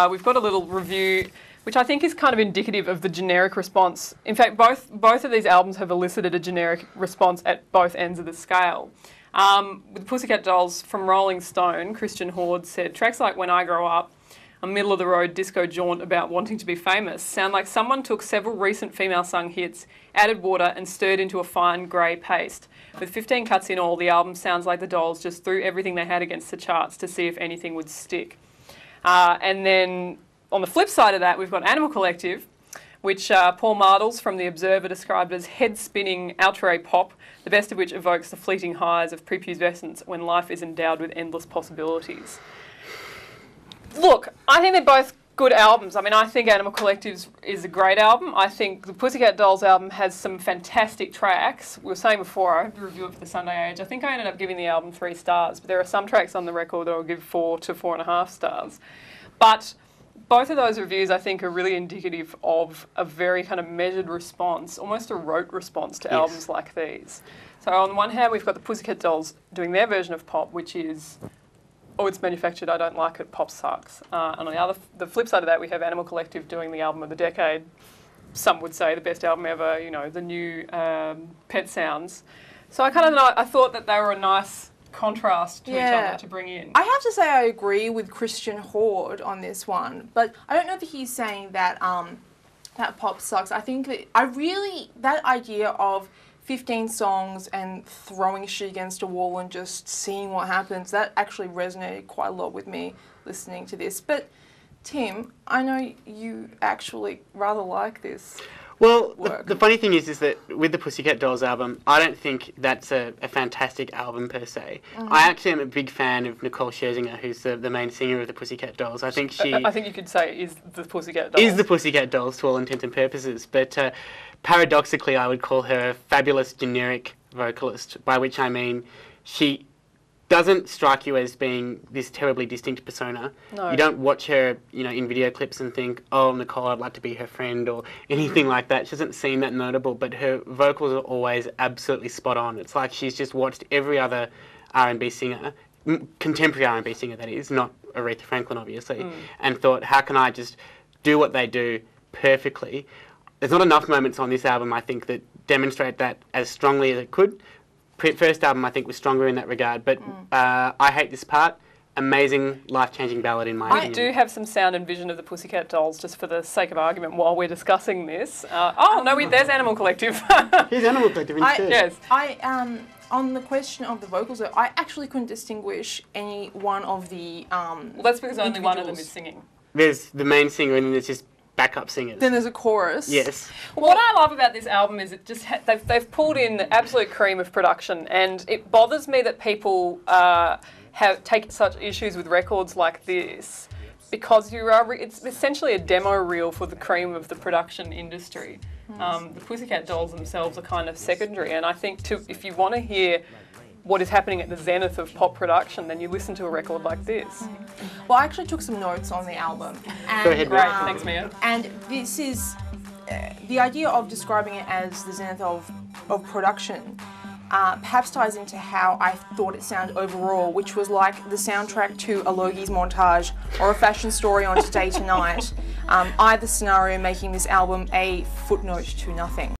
we've got a little review which I think is kind of indicative of the generic response. In fact, both of these albums have elicited a generic response at both ends of the scale. With Pussycat Dolls, from Rolling Stone, Christian Horde said, tracks like When I Grow Up, a middle-of-the-road disco jaunt about wanting to be famous, sound like someone took several recent female-sung hits, added water and stirred into a fine grey paste. With 15 cuts in all, the album sounds like the Dolls just threw everything they had against the charts to see if anything would stick. And then on the flip side of that, we've got Animal Collective, which Paul Mardles from The Observer described as head-spinning outre pop, the best of which evokes the fleeting highs of prepubescence when life is endowed with endless possibilities. Look, I think they're both good albums. I mean, I think Animal Collective is a great album. I think the Pussycat Dolls album has some fantastic tracks. We were saying before, I had to review it for the Sunday Age. I think I ended up giving the album 3 stars, but there are some tracks on the record that I'll give 4 to 4.5 stars. But both of those reviews, I think, are really indicative of a very kind of measured response, almost a rote response to albums like these. So on the one hand, we've got the Pussycat Dolls doing their version of pop, which is, oh, it's manufactured, I don't like it, pop sucks. And on the flip side of that, we have Animal Collective doing the album of the decade. Some would say the best album ever, you know, the new Pet Sounds. So I thought that they were a nice contrast to each other to bring in. I have to say I agree with Christian Horde on this one, but I don't know if he's saying that that pop sucks. I think that that idea of 15 songs and throwing shit against a wall and just seeing what happens, that actually resonated quite a lot with me listening to this. But Tim, I know you actually rather like this. Well, the funny thing is that with the Pussycat Dolls album, I don't think that's a fantastic album per se. I actually am a big fan of Nicole Scherzinger, who's the main singer of the Pussycat Dolls. I think you could say is the Pussycat Dolls. Is the Pussycat Dolls to all intents and purposes, but paradoxically, I would call her a fabulous generic vocalist, by which I mean she doesn't strike you as being this terribly distinct persona. No. You don't watch her, you know, in video clips and think, oh, Nicole, I'd like to be her friend or anything like that. She doesn't seem that notable, but her vocals are always absolutely spot on. It's like she's just watched every other R&B singer, contemporary R&B singer that is, not Aretha Franklin obviously, and thought, how can I just do what they do perfectly? There's not enough moments on this album, I think, that demonstrate that as strongly as it could. First album, I think, was stronger in that regard, but I Hate This Part, amazing, life-changing ballad in my opinion. I do have some sound and vision of the Pussycat Dolls, just for the sake of argument, while we're discussing this. There's Animal Collective. Here's Animal Collective instead. Yes. On the question of the vocals, though, I actually couldn't distinguish any one of the well, that's because only one of them is singing. There's the main singer and then there's just backup singers. Then there's a chorus. Yes. Well, what I love about this album is it just they've pulled in the absolute cream of production, and it bothers me that people take such issues with records like this, because it's essentially a demo reel for the cream of the production industry. The Pussycat Dolls themselves are kind of secondary, and I think if you want to hear what is happening at the zenith of pop production, then you listen to a record like this. Well, I actually took some notes on the album. And, go ahead, great, thanks, Mia. And this is the idea of describing it as the zenith of production. Perhaps ties into how I thought it sounded overall, which was like the soundtrack to a Logies montage or a fashion story on Today Tonight. Either scenario making this album a footnote to nothing.